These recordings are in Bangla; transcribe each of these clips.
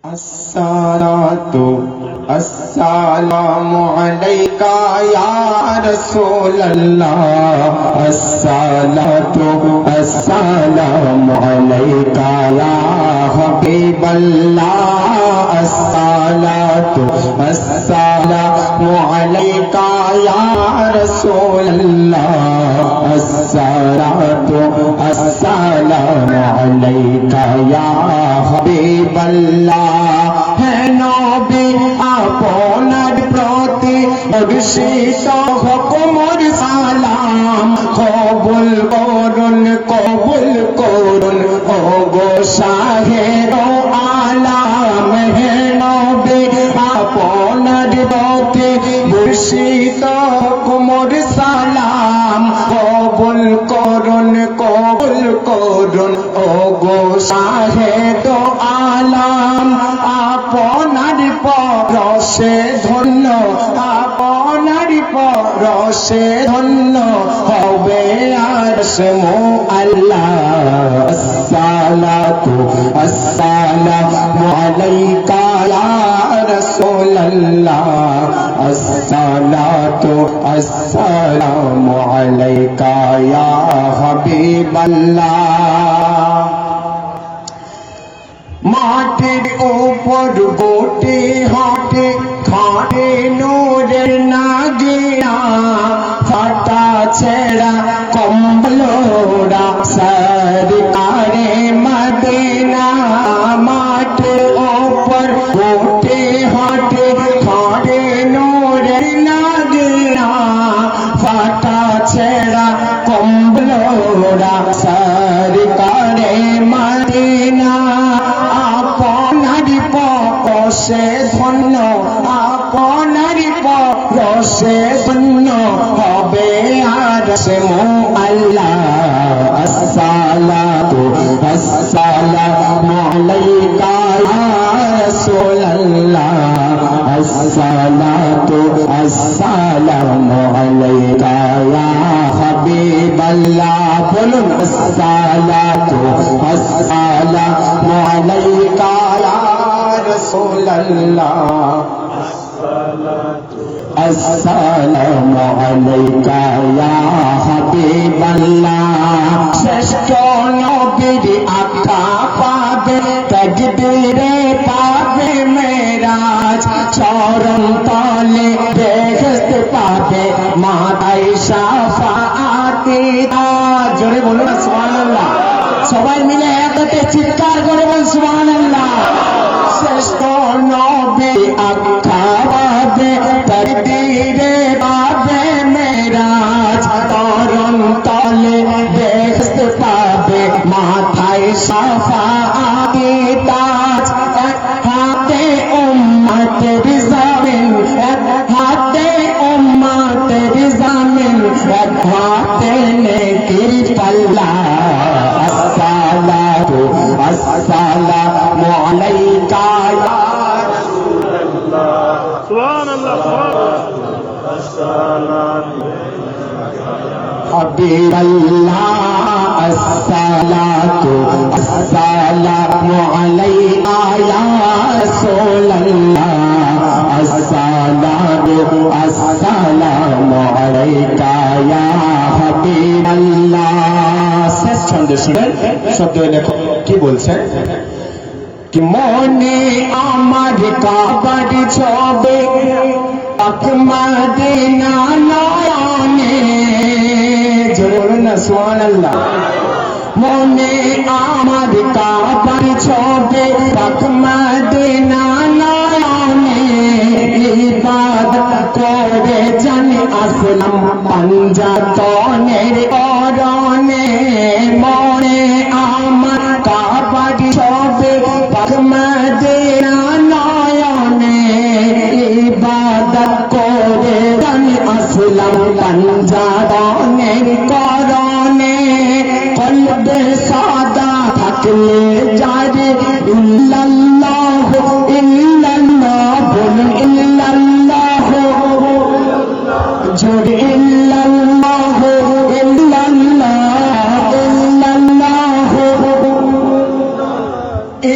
अस्सलातु अस्सलामु अलैका या रसूलल्लाह। अस्सलातु अस्सलामु अलैका या हबीबल्लाह। अस्सलातु अस्सलामु अलैका या रसूलल्लाह। अस्सलातु अस्सलामु अलैका या हबीबल्लाह। है नबी আপনার প্রতি মুর্শিদ হুকুমর সালাম কবুল করুন ও গো শাহে ও আলাম। হে নবী আপনার প্রতি মুর্শিদ হুকুমর সালাম কবুল করুন ও গো শাহে ও আলাম। আপনার পরশে ধন্য হবে আরশ মুআল্লাহ। আসসালাতু আসসালামু আলাইকা ইয়া রাসূলুল্লাহ। আসসালাতু আসসালামু আলাইকা ইয়া হাবিবাল্লাহ। মাটির উপর গোটে হাটে খাটে নূরের নাগিনা ফাটা ছেঁড়া কম্বলোরা সরকারে মদিনা। মাটির উপর গোটে হাটে খাটে নূরের নাগিনা ফাটা ছেঁড়া কম্বলোরা সরকারে মদিনা। আপনার পরশে ধন্য হবে আরশ মুআল্লাহ। আসসালাতু আসসালামু আলাইকা ইয়া রাসূলুল্লাহ। আসসালাতু আসসালামু আলাইকা ইয়া হাবিবাল্লাহ। বলুন আসসালাতু আসসালামু আলাইকা ইয়া রাসূলুল্লাহ। আসসালামু আলাইকা ইয়া হাবিবাল্লাহ। শ্রেষ্ঠ নবীর আকা পাবে তাকদীরে পাবে মেরাজ। চরণ তলে বেহেশত পাবে মাতায়ে শাফাআতে তাজ। জোরে বলুন সুবহানাল্লাহ। সবাই মিলে একসাথে চিৎকার করে বলুন সুবহানাল্লাহ। শ্রেষ্ঠ নবী আকা পাবে তাকদীরে পাবে মেরাজ। চরণ তলে বেহেশত পাবে মাথায় শাফাআতে তাজ। এক হাতে উম্মতের জামিন, এক হাতে উম্মতের জামিন, এক হাতে নেকির পাল্লা। আসসালাতু আসসালামু আলাইকা ইয়া রাসূলুল্লাহ। সুবহানাল্লাহ হাবিবাল্লাহ। আসসালাতু আসসালামু আলাইকা ইয়া রাসূলুল্লাহ। আসসালাতু আসসালামু আলাইকা ইয়া হাবিবাল্লাহ। শেষ ছন্দে শুনেন শব্দ লেখক কি বলছেন কি মনে আমার কাবার ছবি পাক মদিনা নয়নে। জোরে বলুন না সুবহানাল্লাহ। মনে আমার কাবার ছবি পাক মদিনা নয়নে। ইবাদত করে জানি আসলাম পাঞ্জাতনের অরণে। মনে আমার কাবার ছবি পাক মদিনা নয়নে। ইবাদত করে জানি আসলাম পাঞ্জাতনের করণে। কলবে সাদা থাকলে যারে ইল্লাল্লাহ ইল্লাল্লাহ বলুন ইল্লাল্লাহ। জোরে ইল্লাল্লাহ ইল্লাল্লাহ ইল্লাল্লাহ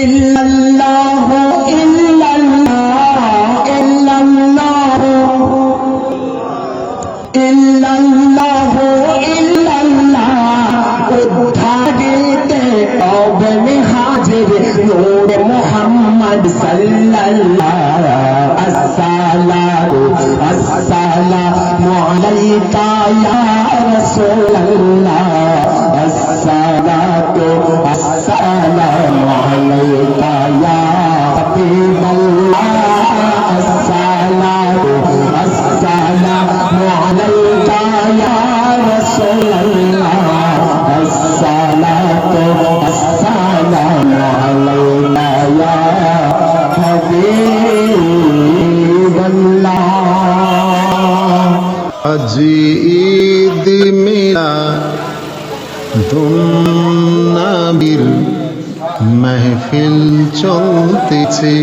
ইল্লাল্লাহ মোহাম্মদ সাল্লাল্লাহু আসসালাতু আসসালামু আলাইকা ইয়া রাসূলুল্লাহ আসসালাতু আসসালামু আলাইকা ইয়া হাবিবাল্লাহ আসসালাতু আসসালামু আলাইকা ইয়া রাসূলুল্লাহ আসসালাতু আসসালামু আলাইকা ইয়া হাবিবাল্লাহ। আজ ঈদ মিলাদুন নবীর মাহফিল চলতেছে,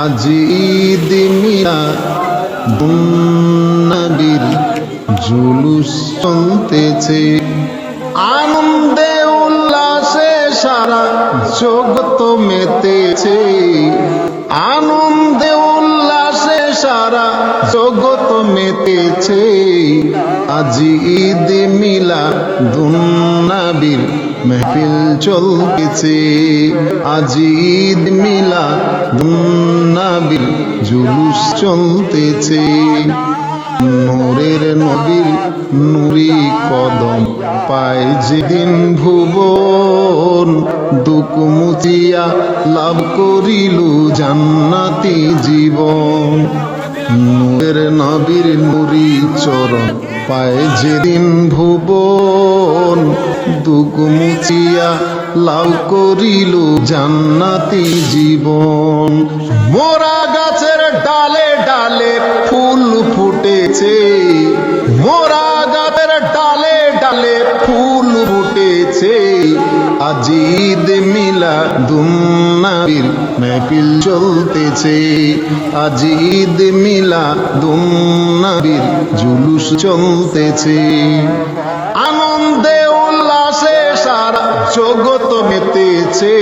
আজ ঈদ মিলাদুন নবীর জুলুস চলতেছে। আনন্দে উল্লাসে সারা জগৎ মেতেছে, আনন্দে উল্লাসে সারা জগৎ মেতেছে। আজ ঈদ মিলাদুন নবীর মাহফিল চলতেছে, আজ ঈদ মিলাদুন নবীর জুলুস চলতেছে। নূরের নবীর নুরি কদম পায় যেদিন ভুবন, দুঃখ মুছিয়া লাভ করিল জান্নাতি জীবন। নূরের নবীর নুরি চরণ পায় যেদিন ভুবন, দুঃখ মুছিয়া লাভ করিল জান্নাতি জীবন। মোরা গাছের ডালে ডালে ফুল ফুটেছে, মোরা গাছের ডালে ডালে ফুল ফুটেছে। আজ ঈদ মিলাদুন নবীর মাহফিল চলতেছে, আজ ঈদ মিলাদুন নবীর জুলুস চলতেছে। আনন্দে উল্লাসে সারা জগৎ মেতেছে,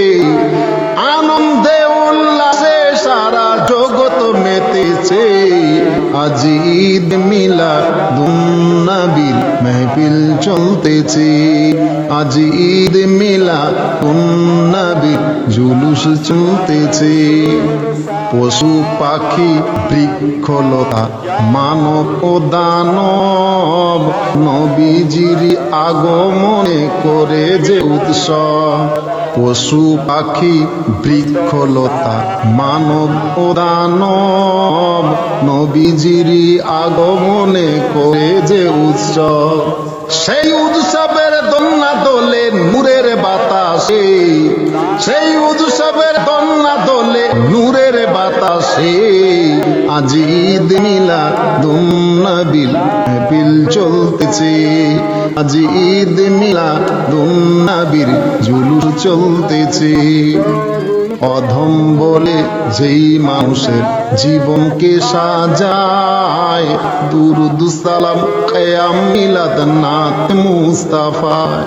আনন্দে উল্লাসে সারা জগৎ মেতেছে। আজ ঈদ মিলাদুন নবীর মাহফিল চলতেছে, আজ ঈদ মিলাদুন নবীর জুলুস চলতেছে। পশু পাখি বৃক্ষলতা মানব ও দানব নবীজির আগমনে করে যে উৎসব। পশু পাখি বৃক্ষলতা মানব ও দানব নবীজির আগমনে করে যে উৎসব। সেই উৎসবের দোলনা দোলে নূরের বাতাসে, সেই উৎসবের দোলনা দোলে নূরের বাতাসে। আজ ঈদ মিলাদুন নবীর মাহফিল চলতেছে, আজ ঈদ মিলাদুন নবীর জুলুস চলতেছে। অধম বলে যেই মানুষের জীবনকে সাজায়, দুরুদ সালাম কিয়াম মিলাদ নাত মুস্তাফায়।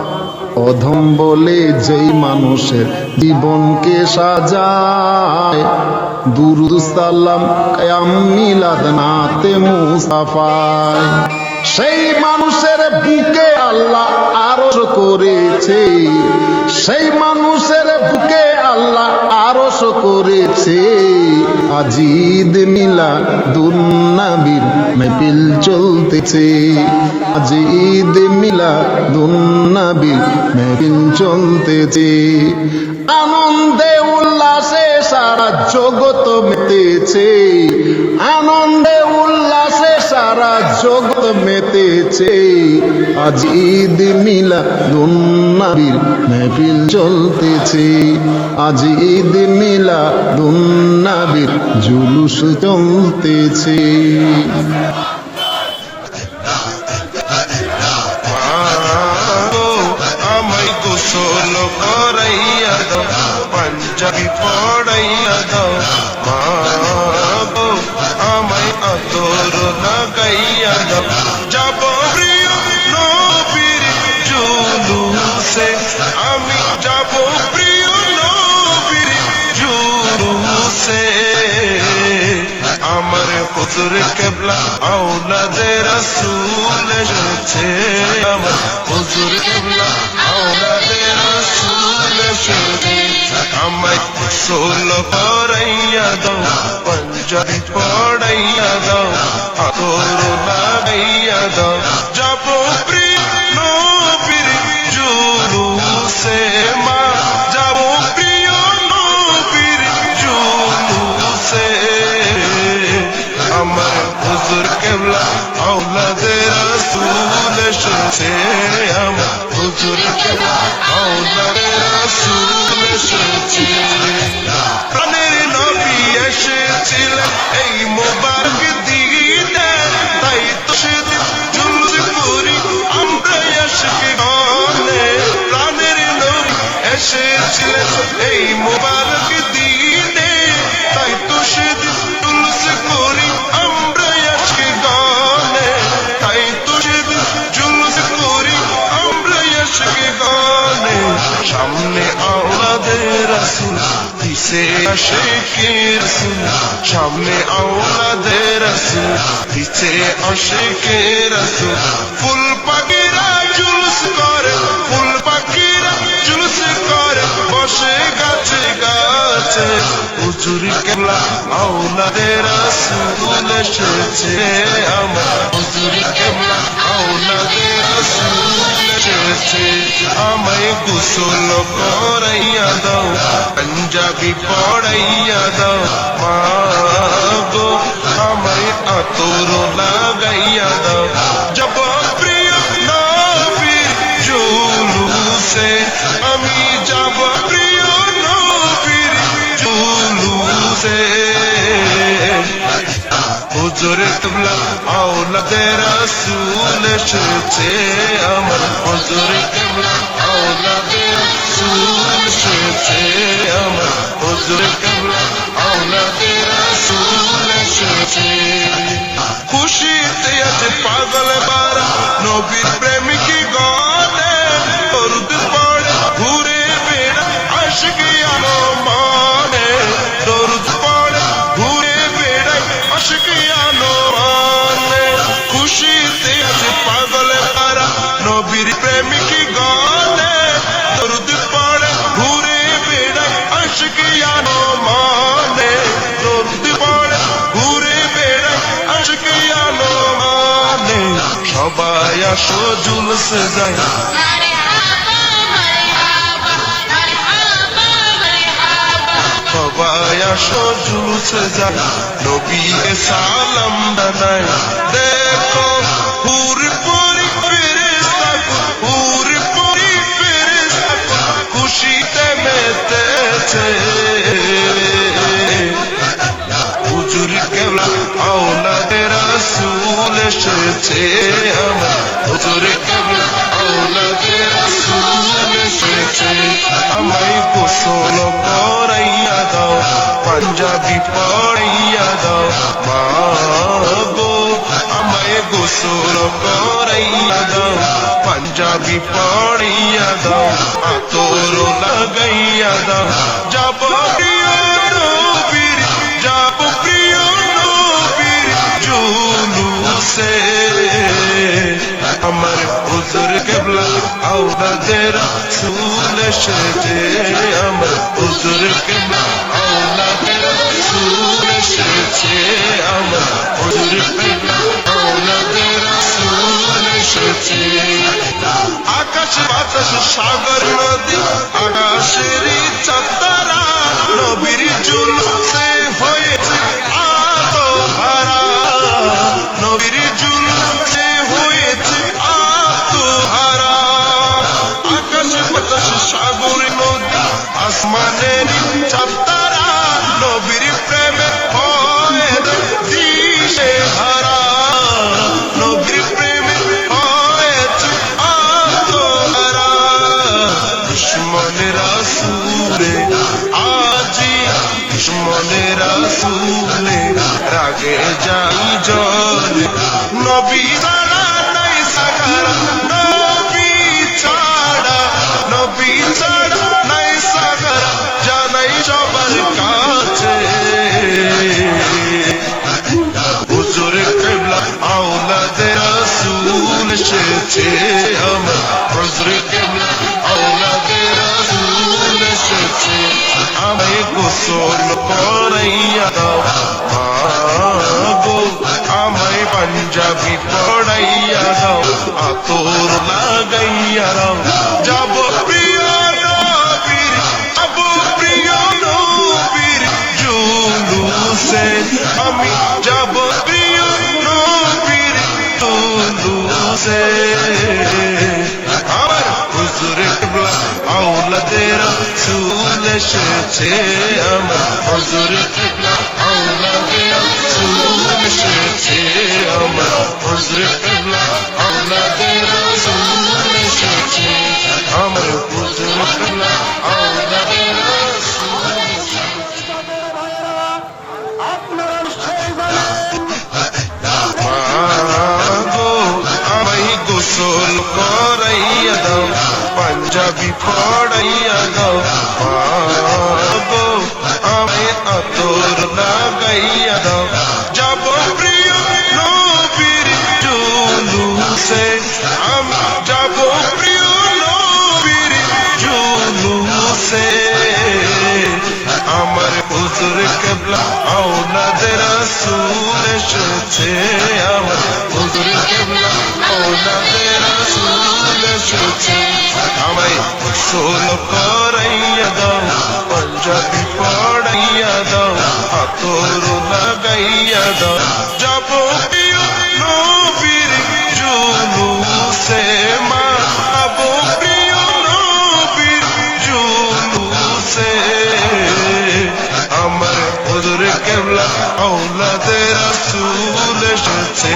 অধম বলে যেই মানুষের জীবনকে সাজায়, দুরুদ সালাম কিয়াম মিলাদ নাত মুস্তাফায়। সেই মানুষের বুকে আল্লাহ আরশ করেছে, সেই মানুষের বুকে আল্লাহ আরশ করেছে। আজ ঈদ মিলাদুন নবীর মাহফিল চলতেছে, আজ ঈদ মিলাদুন নবীর মাহফিল চলতেছে। আনন্দে উল্লাসে সারা জগৎ মেতেছে, আনন্দে উল্লাসে সারা জগৎ মেতেছে। আজ ঈদ মিলাদুন নবীর মাহফিল চলতেছে, আজ ঈদ মিলাদুন নবীর জুলুস চলতেছে। আমায় গোসল করাইয়া দাও, পাঞ্জাবি পড়াইয়া দাও। মা গো আমায় আতর লাগাইয়া দাও, যাব প্রিয় নবীর জুলুসে, আমি যাব প্রিয় নবীর জুলুসে। আমার হুজুর কিবলা আওলাদে রাসূল এসেছে, আমার হুজুর কিবলা আওলাদে রাসূল এসেছে। আমায় গোসল করাইয়া দাও পাঞ্জাবি পড়াইয়া দাও আতর লাগাইয়া দাও যাব প্রিয় নবীর জুলুসে মা যাব প্রিয় নবীর জুলুসে আমার হুজুর কেবলা আওলাদে রাসূল এসেছে আমার হুজুর কেবলা আওলাদে রাসূল এসেছে প্রাণের নবী এসেছিলেন এই মোবারক দিনে তাই তো সেদিন জুলুস করি আমরা আশিকে গানে প্রাণের নবী এসেছিলেন এই মোবারক দিনে তাই তো সেদিন জুলুস করি আমরা আশিকে গানে তাই তো সেদিন জুলুস করি আমরা আশিকে গানে সামনে আওলাদে রাসূল পিছে আশিকে রাসূল সামনে আওলাদে রাসূল পিছে আশিকে রাসূল ফুল পাখিরা জুলুস করে ফুল পাখিরা জুলুস করে বসে গাছে গাছে হুজুর কেবলা আওলাদে রাসূল এসেছে আমার হুজুর কেবলা আওলাদে রাসূল এসেছে আমায় গোসল করাইয়া দাও পাঞ্জাবি পড়াইয়া দাও মা গো আমায় আতর লাগাইয়া দাও যাব প্রিয় নবীর জুলুসে আমি যাব প্রিয় নবীর জুলুসে হুজুর কেবলা আওলাদে রাসূল এসেছে আমার হুজুর কেবলা আওলাদে রাসূল এসেছে আমার হুজুর কেবলা আওলাদে রাসূল এসেছে খুশিতে আছে পাগল বারা নবীর প্রেমিক গানে দরুদ পড়ে ঘুরে বেড়া আশিকি আলো মানে দরুদ পড়ে ঘুরে বেড়ায় আশিকি আলো মানে খুশিতে আছে পাগল বারা নবীর প্রেমিক গানে দরুদ পড়ে ঘুরে বেড়ায় আশিকি আলো মানে দরুদ পড়ে ঘুরে বেড়ায় আশিকি আলো মানে সবাই আসো জুলুসে যায় সবাই আসো জুলুসে যায় নবীকে সালাম জানাই দেখো হুর পরি ফেরেশতা হুর পরি ফেরেশতা খুশিতে মেতেছে হুজুর কেবলা আওলাদে রাসূল এসেছে আমার হুজুর কেবলা আওলাদে রাসূল এসেছে আমায় গোসল করাইয়া দাও পাঞ্জাবি পড়াইয়া দাও মা গো আমায় গোসল করাইয়া দাও পাঞ্জাবি পড়াইয়া দাও আতর লাগাইয়া দাও যাব প্রিয় নবীর যাব প্রিয় নবীর জুলুসে আমার হুজুর কেবলা আওলাদে রাসূল এসেছে আমার হুজুর কেবলা আওলাদে রাসূল এসেছে আমার হুজুর কেবলা আওলাদে রাসূল এসেছে আকাশ বাতাস সাগর নদী আকাশের চাঁদতারা নবীর জুলুসে হয়েছে আতো হারা নবীর জুলুসে হয়েছে আতো হারা আকাশ বাতাস সাগর নদী আসমানের চাঁদতারা নবীর প্রেমে হয়েছে দিশে হারা নবীর প্রেমে হয়েছে আতো হারা দুশ্মনের রাসূলে আজি দুশ্মনের রাসূলে রাগে যাই জলে নবী ছাড়া নাই সাগর নবী ছাড়া নাই সাগর জানাই সবার কাছে হুজুর কেবলা আওলাদে রাসূল এসেছে আমার হুজুর কেবলা আওলাদে রাসূল এসেছে করাইয়া দাও গো আমায় পাঞ্জাবি পড়াইয়া দাও আতর লাগাইয়া দাও যাব প্রিয় নবীর জুলুসে আমি যাব প্রিয় নবীর জুলুসে আমার হুজুর কিবলা আওলাদের রাসূল এসেছে আমার হুজুর কিবলা আওলাদের রাসূল এসেছে আমার হুজুর কিবলা আওলাদের রাসূল এসেছে আমার হুজুর কিবলা আওলাদের রাসূল মাগো আমায় গোসল করাইয়া দাও পাঞ্জাবি পড়াইয়া দাও মাগো আমায় আতর লাগাইয়া দাও যাব প্রিয় নবীর জুলুসে আমি যাব প্রিয় নবীর জুলুসে আমার হুজুর কিবলা আওলাদের রাসূল এসেছে আমার হুজুর কিবলা আওলাদের রাসূল এসেছে আমায় গোসল করাইয়া দাও পাঞ্জাবি পড়াইয়া দাও আতর লাগাইয়া দাও যাব প্রিয় নবীর জুলুসে মা যাব প্রিয় নবীর জুলুসে আমার হুজুর কিবলা আওলাদের রাসূল এসেছে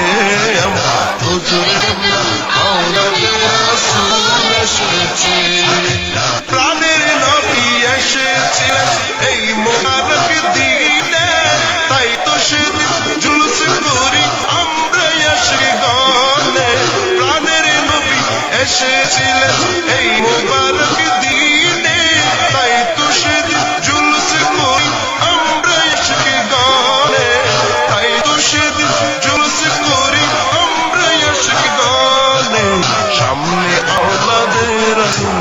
আমার হুজুর কিবলা আওলাদের রাসূল এসেছে প্রাণের নবী এসেছিলেন এই মোবারক দিনে তাই তো সেদিন জুলুস করি আমরা আশিকানে প্রাণের নবী এসেছিলেন এই মোবারক দিনে তাই তো সেদিন জুলুস করি আমরা আশিকানে তাই তো সেদিন জুলুস করি আমরা আশিকানে সামনে আওলাদের রাসূল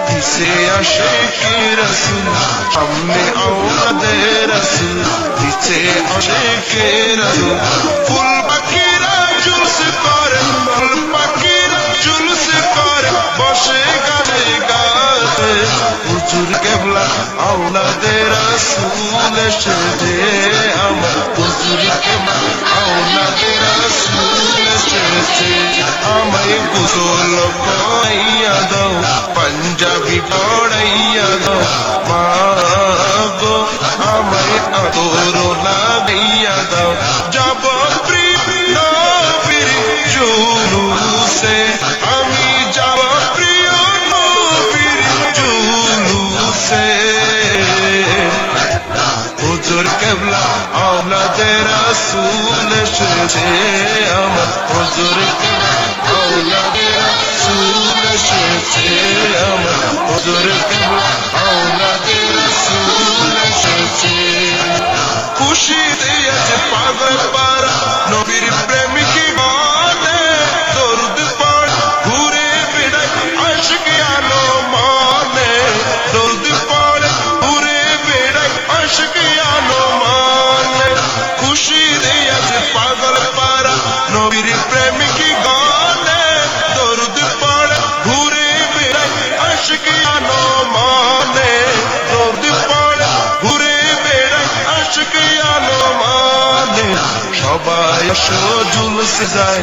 পিছে আশিকে রাসূল সামনে আওলাদের রাসূল পিছে আশিকে রাসূল ফুল পাখিরা জুলুস করে ফুল পাখিরা জুলুস করে বসে গানে গাতে হুজুর কিবলা আওলাদের রাসূল এসেছে আমার হুজুর কিবলা আওলাদের রাসূল এসেছে আমায় গোসল করাইয়া দাও পাঞ্জাবি পড়াইয়া দাও মাগো আমায় আতর লাগাইয়া দাও যাব প্রিয় নবীর জুলুসে আমি যাব প্রিয় নবীর জুলুসে হুজুর কিবলা আওলাদের রাসূল এসেছে আমার হুজুর কিবলা আওলাদের রাসূল এসেছে আমার হুজুর কিবলা আওলাদের রাসূল এসেছে খুশিতে আজ পাগল পারা নবীর প্রেমিক গানে দরুদ পড় ঘুরে বেড়ায় আশিক আলো মানে দরুদ পড় ঘুরে বেড়ায় আশিক আলো মানে খুশিতে আজ পাগল পারা নবীর প্রেমিক গানে দরুদ পড় ঘুরে বেড়ায় আশিক আলো মানে দরুদ পড় ঘুরে বেড়ায় আশিক আলো মানে সবাই আসো জুলুস যায়